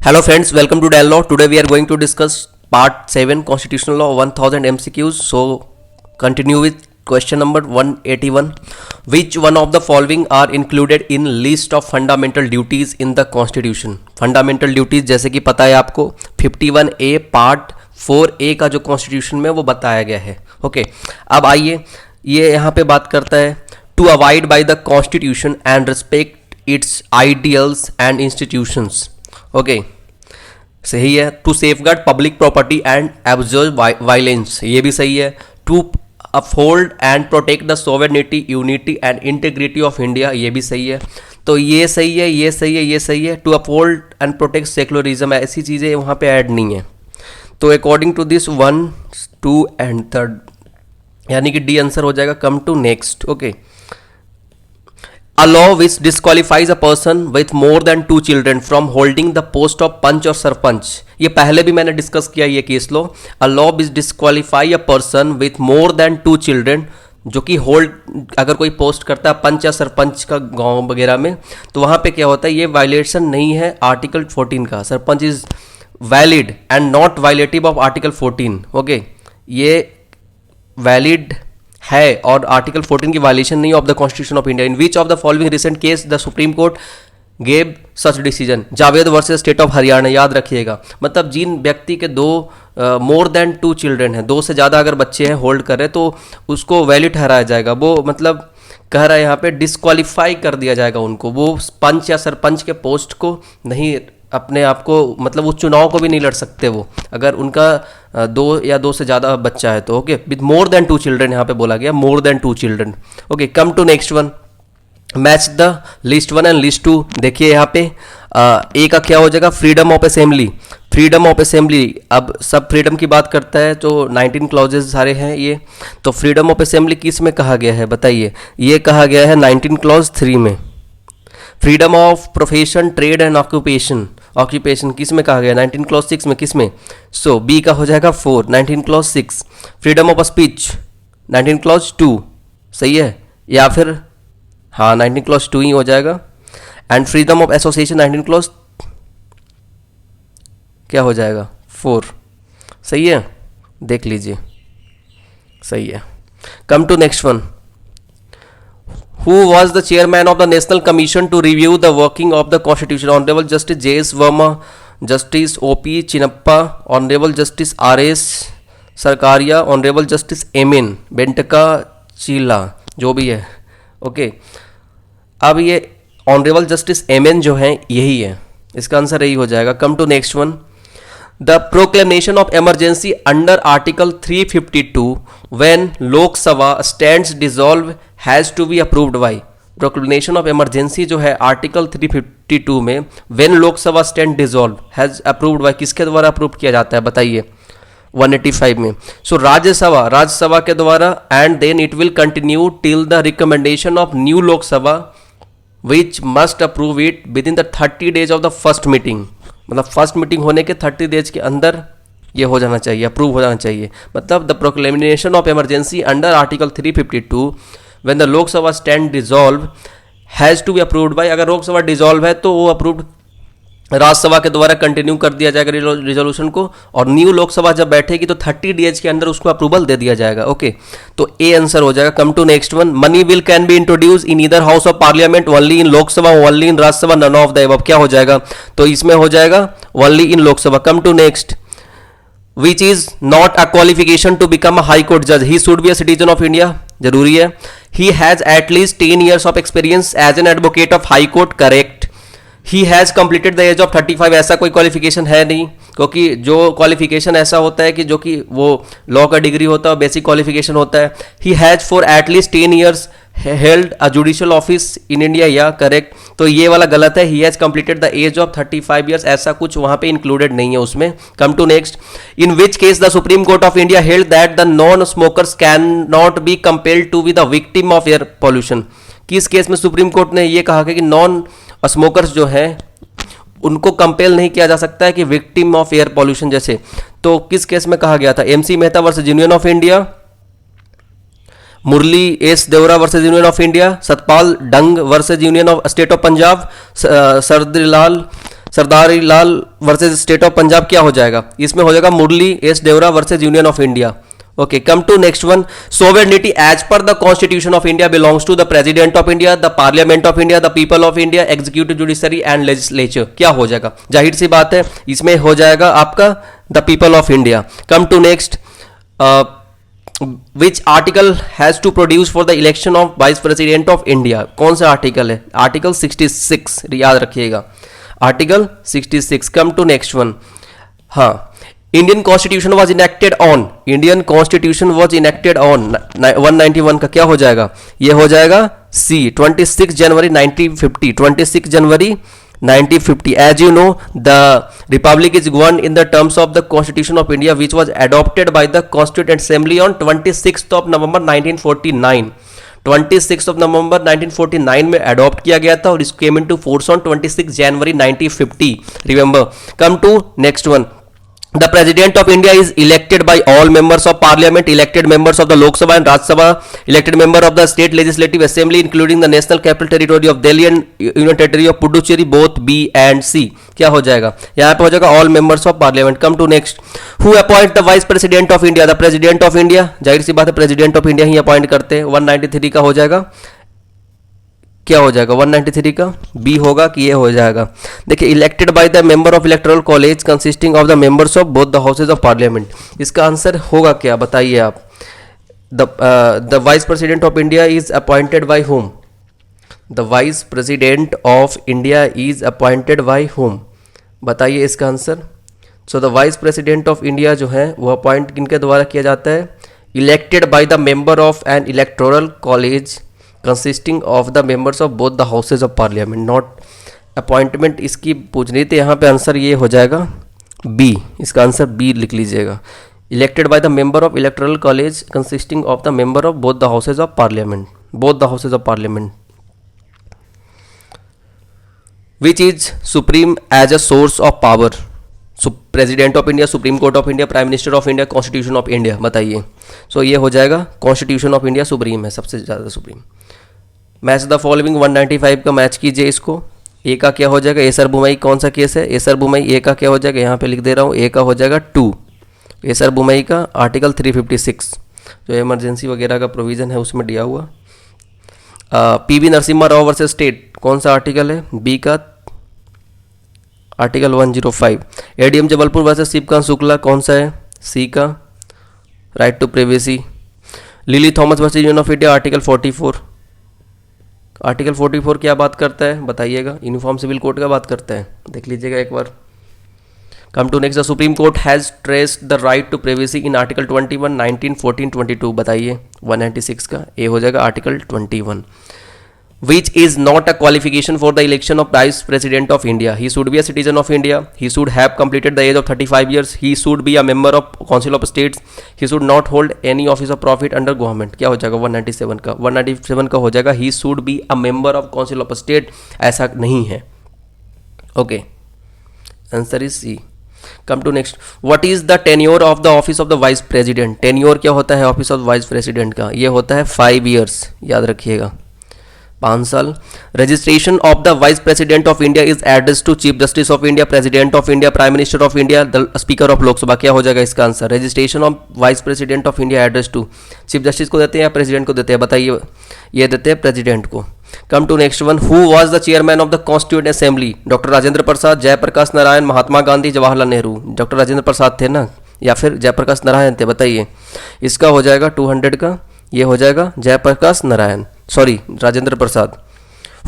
Hello friends, welcome to Dell Law. Today we are going to discuss part 7 Constitutional Law 1000 MCQs. So continue with question number 181. Which one of the following are included in list of fundamental duties in the Constitution? Fundamental duties जैसे कि पता है आपको 51A part 4A का जो constitution में वो बताया गया है. ओके, अब आइए ये यहाँ पे बात करता है to avoid by the constitution and respect its ideals and institutions. Okay, सही है. To safeguard public property and abjure violence, ये भी सही है. To uphold and protect the sovereignty, unity and integrity of India, ये भी सही है. तो ये सही है, ये सही है, ये सही है. To uphold and protect secularism, ऐसी चीज़ें वहाँ पे ऐड नहीं है. तो अकॉर्डिंग टू दिस 1, 2 एंड 3, यानी कि डी आंसर हो जाएगा. Come to next. Okay, A law which disqualifies a person with more than 2 children from holding the post of पंच और सरपंच, ये पहले भी मैंने डिस्कस किया ये case low. A law which disqualify a person with more than 2 children, जो कि hold अगर कोई पोस्ट करता है पंच या सरपंच का गांव वगैरह में, तो वहाँ पे क्या होता है, ये वायलेशन नहीं है आर्टिकल 14 का. Sarpanch is valid and not violative of article 14. Okay, ये वैलिड है और आर्टिकल 14 की वायलेशन नहीं of the constitution of India. In which of the following recent case the supreme court gave such decision? Javed versus State of Haryana, याद रखिएगा. मतलब जिन व्यक्ति के दो मोर देन 2 चिल्ड्रन हैं, 2 से ज़्यादा अगर बच्चे हैं होल्ड कर रहे, तो उसको वैलिड ठहराया जाएगा. वो मतलब कह रहा है यहाँ पे डिस्क्वालीफाई कर दिया जाएगा उनको. वो पंच या सरपंच के पोस्ट को नहीं, अपने आप को मतलब उस चुनाव को भी नहीं लड़ सकते वो, अगर उनका 2 या 2 से ज़्यादा बच्चा है तो. Okay, with more than 2 children यहाँ पे बोला गया, more than 2 children. Okay, come to next one. Match the list 1 and list 2. देखिए यहाँ पे ए का क्या हो जाएगा, freedom of assembly. Freedom of assembly, अब सब फ्रीडम की बात करता है तो 19 क्लॉजेज सारे हैं ये. तो फ्रीडम ऑफ असेंबली किस में कहा गया है बताइए? ये कहा गया है 19 क्लॉज 3 में. Freedom of profession, trade and occupation, occupation किस में कहा गया? 19 क्लॉज 6 में. किस में? सो बी का हो जाएगा 4, 19 clause 6. Freedom of speech 19 clause 2, सही है, या फिर हाँ 19 क्लॉज 2 ही हो जाएगा. And freedom of association 19 clause क्या हो जाएगा? 4, सही है, देख लीजिए, सही है. Come to next one. Who was the chairman of the National Commission to review the working of the Constitution? Honorable Justice J.S. Verma, Justice O.P. Chinnappa, Honorable Justice R.S. Sarkaria, Honorable Justice M.N. Bentaka Chila, जो भी है. Okay, अब ये Honorable Justice M.N. जो है यही है, इसका आंसर यही हो जाएगा. Come to next one. The proclamation of emergency under Article 352 when Lok Sabha stands dissolved has to be approved by. Proclamation of emergency जो है Article 352 में when Lok Sabha stand dissolved has approved by, किसके द्वारा approve किया जाता है बताइए? 185 में. So राज्यसभा के द्वारा, and then it will continue till the recommendation of new Lok Sabha which must approve it within the 30 days of the first meeting. मतलब फर्स्ट मीटिंग होने के 30 डेज के अंदर ये हो जाना चाहिए, अप्रूव हो जाना चाहिए. मतलब the proclamation of emergency under article 352 when the Lok Sabha stand dissolve has to be approved by. अगर लोकसभा डिसॉल्व है तो वो अप्रूव्ड राज्यसभा के द्वारा कंटिन्यू कर दिया जाएगा रिजोल्यूशन को, और न्यू लोकसभा जब बैठेगी तो 30 डेज के अंदर उसको अप्रूवल दे दिया जाएगा. ओके, तो ए आंसर हो जाएगा. Come to next one. Money bill can be introduce in either house of parliament, only in Lok Sabha, only in Rajya Sabha, none of the above. क्या हो जाएगा? तो इसमें हो जाएगा only in Lok Sabha. Come to next. Which is not a qualification to become a high court जज? He should be a citizen of India, जरूरी है. He has at least 10 years of experience as an advocate of high court, correct. He has completed the age of 35, ऐसा कोई qualification है नहीं, क्योंकि जो qualification ऐसा होता है कि जो कि वो लॉ का डिग्री होता है, बेसिक क्वालिफिकेशन होता है. He has for at least 10 years held a judicial office in India, या करेक्ट. तो ये वाला गलत है. He has completed the age of 35 years, ऐसा कुछ वहाँ पे इंक्लूडेड नहीं है उसमें. Come to next. In which case the supreme court of India held that the non smokers can not be compelled to be the victim of air pollution? किस केस में सुप्रीम कोर्ट ने ये कहा कि नॉन स्मोकर्स जो है उनको कंपेल नहीं किया जा सकता है कि विक्टिम ऑफ एयर पॉल्यूशन जैसे? तो किस केस में कहा गया था? MC Mehta versus union of India, Murli S Deora versus union of India, Satpal Dang versus union of state of Punjab, Sardar Lal versus State of Punjab क्या हो जाएगा, इसमें हो जाएगा Murli S Deora versus union of India. Okay, come to next one. Sovereignty as per the Constitution of India belongs to the President of India, the Parliament of India, the People of India, Executive, Judiciary and Legislature. क्या हो जाएगा, जाहिर सी बात है इसमें हो जाएगा आपका the People of India. Come to next. Which article has to produce for the election of Vice President of India? कौन सा आर्टिकल है, आर्टिकल 66 याद रखिएगा, article 66. Come to next one. हाँ, Indian constitution was enacted on, Indian constitution was enacted on 191 का क्या हो जाएगा, ये हो जाएगा C 26 January 1950, 26 January 1950. As you know the republic is govern in the terms of the constitution of India which was adopted by the constituent assembly on 26 of November 1949. 26 of November 1949 में adopt किया गया था और इस came into force on 26 January 1950. Remember. Come to next one. The President of India is elected by all members of Parliament, elected members of the Lok Sabha and Raj Sabha, elected member of the State Legislative Assembly, including the National Capital Territory of Delhi and Union Territory of Puducherry, both B and C. क्या हो जाएगा, यहाँ पे हो जाएगा all members of Parliament. Come to next. Who appoint the Vice President of India? The President of India. जाहिर सी बात है President of India ही अपॉइंट करते हैं. 193 का हो जाएगा, क्या हो जाएगा 193 का बी होगा कि ये हो जाएगा. देखिए, elected by the member of electoral college consisting of the members of both the houses of parliament. इसका आंसर होगा क्या, बताइए आप. The vice president of India is appointed by home, the vice president of India is appointed by home, बताइए इसका answer. So the vice president of India जो है वो अपॉइंट किनके द्वारा किया जाता है, elected by the member of N electoral college consisting of the members of both the houses of parliament. Not appointment इसकी पूछ रही थी, यहाँ पे आंसर ये हो जाएगा बी, इसका आंसर बी लिख लीजिएगा. Elected by the member of electoral college consisting of the member of both the houses of parliament, both the houses of parliament. Which is supreme as a source of power, president of India, supreme court of India, prime minister of India, constitution of India, बताइए. So ये हो जाएगा constitution of India supreme है, सबसे ज़्यादा supreme. Match the following 195 का match कीजिए इसको. ए का क्या हो जाएगा, एसर बुमई कौन सा केस है, एसर बुमई ए का क्या हो जाएगा, यहाँ पे लिख दे रहा हूँ, ए का हो जाएगा 2. एसर बुमई का आर्टिकल 356 जो इमरजेंसी वगैरह का प्रोविज़न है उसमें दिया हुआ. PV Narasimha Rao versus state कौन सा आर्टिकल है, बी का article 105. ADM Jabalpur versus Shivkant Shukla कौन सा है, सी का right to privacy. Lily Thomas versus union of India article 44. Article 44 क्या बात करता है, बताइएगा. यूनिफॉर्म सिविल कोड का बात करता है, देख लीजिएगा एक बार. Come to next. The supreme Court has traced the right to privacy in article 21, 19, 14, 22, बताइए. 196 का ए हो जाएगा article 21. Which is not a qualification for the election of Vice President of India. He should be a citizen of India. He should have completed the age of 35 years. He should be a member of Council of States. He should not hold any office of profit under government. क्या हो जाएगा 197 का, 197 का हो जाएगा he should be a member of Council of State. ऐसा नहीं है. Okay. Answer is C. Come to next. What is the tenure of the office of the Vice President? Tenure क्या होता है ऑफिस ऑफ Vice President का, ये होता है 5 years, याद रखिएगा 5 साल. Registration of the vice president of India is address to chief justice of India, president of India, prime minister of India, the speaker of Lok Sabha. क्या हो जाएगा इसका answer, registration of vice president of India address to chief justice को देते हैं या president को देते हैं, बताइए. ये देते हैं प्रेसिडेंट को. Come to next one. Who was the chairman of the constituent Assembly? Doctor Rajendra Prasad, Jayaprakash Narayan, Mahatma Gandhi, Jawaharlal Nehru. Doctor Rajendra Prasad थे ना, या फिर जयप्रकाश नारायण थे, बताइए. इसका हो जाएगा 200 का, ये हो जाएगा Jayaprakash Narayan, sorry Rajendra Prasad.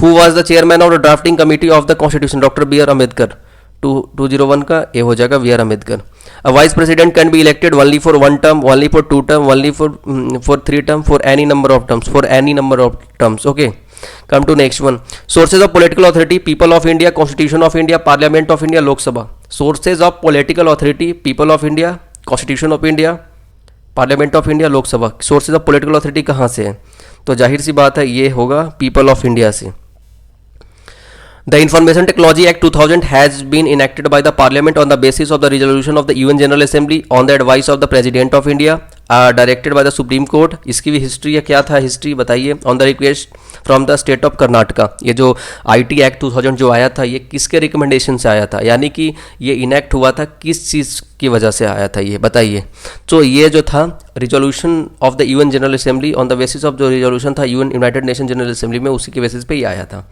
Who was the chairman of the drafting committee of the constitution? Doctor B R Ambedkar. 201 का ए हो जाएगा B R Ambedkar. A vice president can be elected only for 1 term, only for 2 term, only for 3 term, for any number of terms, for any number of terms. Okay. Come to next one. Sources of political authority: people of India, constitution of India, parliament of India, Lok Sabha. Sources of political authority: people of India, constitution of India, parliament of India, Lok Sabha. Sources of political authority कहाँ से है, तो जाहिर सी बात है ये होगा people of India से. The Information Technology Act 2000 has been enacted by the Parliament on the basis of the resolution of the UN General Assembly on the advice of the President of India, directed by the Supreme Court. इसकी भी history या क्या था, history बताइए. On the request from the state of Karnataka. ये जो IT act 2000 जो आया था ये किसके रिकमेंडेशन से आया था, यानी कि ये इनेक्ट हुआ था किस चीज़ की वजह से आया था, ये बताइए। तो ये जो था resolution of the UN general assembly, on the basis of जो रिजोल्यूशन था UN United Nation General Assembly में, उसी के बेसिस पे ही आया था।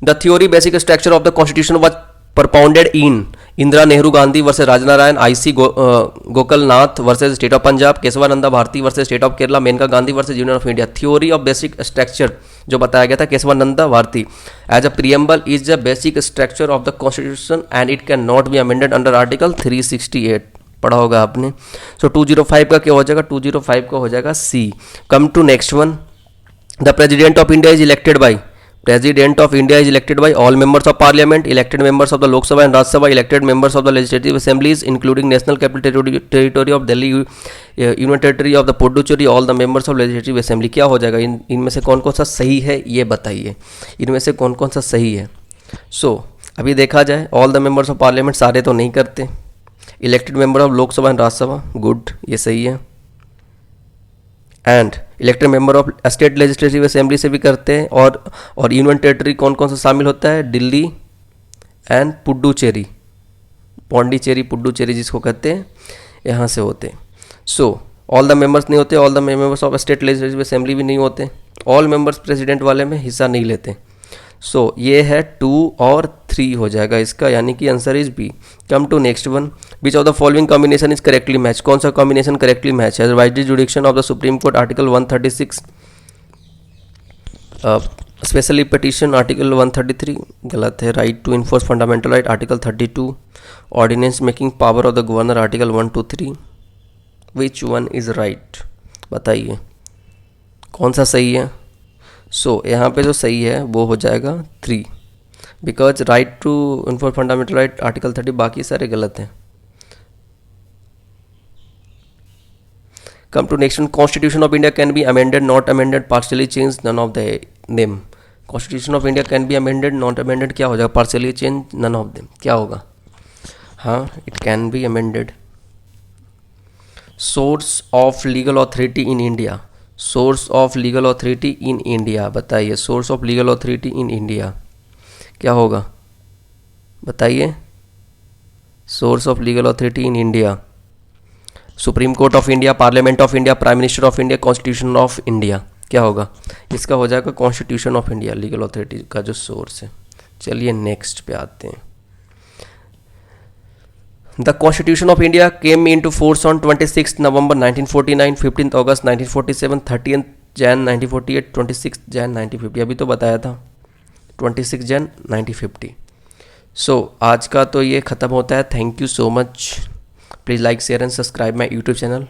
The theory basic structure of the constitution was propounded in Indira Nehru Gandhi versus Rajnarayan, IC Golaknath versus State of Punjab, Kesavananda Bharati versus State of Kerala, Maneka Gandhi versus union of India. Theory of basic structure जो बताया गया था Kesavananda Bharati, as a preamble is the basic structure of the constitution and it can not be amended under article 368, पढ़ा होगा आपने। सो 205 का क्या हो जाएगा, 205 का हो जाएगा C। Come to next one, the president of India is elected by, President of India is elected by all members of parliament, elected members of the Lok Sabha and Rajya Sabha, elected members of the legislative assemblies including National Capital Territory of Delhi, Union Territory of the Puducherry, all the members of legislative assembly। क्या हो जाएगा, इनमें से कौन कौन सा सही है ये बताइए, इनमें से कौन कौन सा सही है। अभी देखा जाए all the members of parliament सारे तो नहीं करते, इलेक्टेड मेंबर ऑफ लोक सभा एंड राज्यसभा, गुड, ये सही है। And elected member of state legislative assembly से भी करते हैं, और यूनियन टेरिटरी कौन कौन सा शामिल होता है, दिल्ली एंड पुडुचेरी, पौंडीचेरी पुडुचेरी जिसको कहते हैं, यहाँ से होते हैं। ऑल द मेंबर्स नहीं होते, all the members of state legislative assembly भी नहीं होते, ऑल मेंबर्स प्रेसिडेंट वाले में हिस्सा नहीं लेते। ये है 2 और 3 हो जाएगा इसका, यानी कि answer is B. Come to next one, which of the following combination is correctly match, कौन सा कॉम्बिनेशन करेक्टली मैच है। Widely jurisdiction of the supreme court article 136, specially petition article 133, गलत है। Right to enforce fundamental right article 32, ordinance making power of the governor article 1 to 3, which one is right, बताइए कौन सा सही है। यहाँ पे जो सही है वो हो जाएगा 3, because right to enforce fundamental right article 30, बाकी सारे गलत हैं। Come to next one, constitution of India can be amended, not amended, partially change, none of the name. Constitution of India can be amended, not amended क्या हो जाएगा, partially change, none of them क्या होगा, हाँ it can be amended. Source of legal authority in India, source of legal authority in India, बताइए source of legal authority in India क्या होगा, बताइए। Source of legal authority in India, supreme court of India, parliament of India, prime minister of India, constitution of India, क्या होगा, इसका हो जाएगा constitution of India, legal authority का जो सोर्स है। चलिए नेक्स्ट पे आते हैं। The Constitution of India came into force on 26th November 1949, 15th August 1947, 30th Jan 1948, 26th Jan 1950, अभी तो बताया था 26 Jan 1950। आज का तो ये ख़त्म होता है। Thank you so much. Please like share and subscribe my YouTube channel.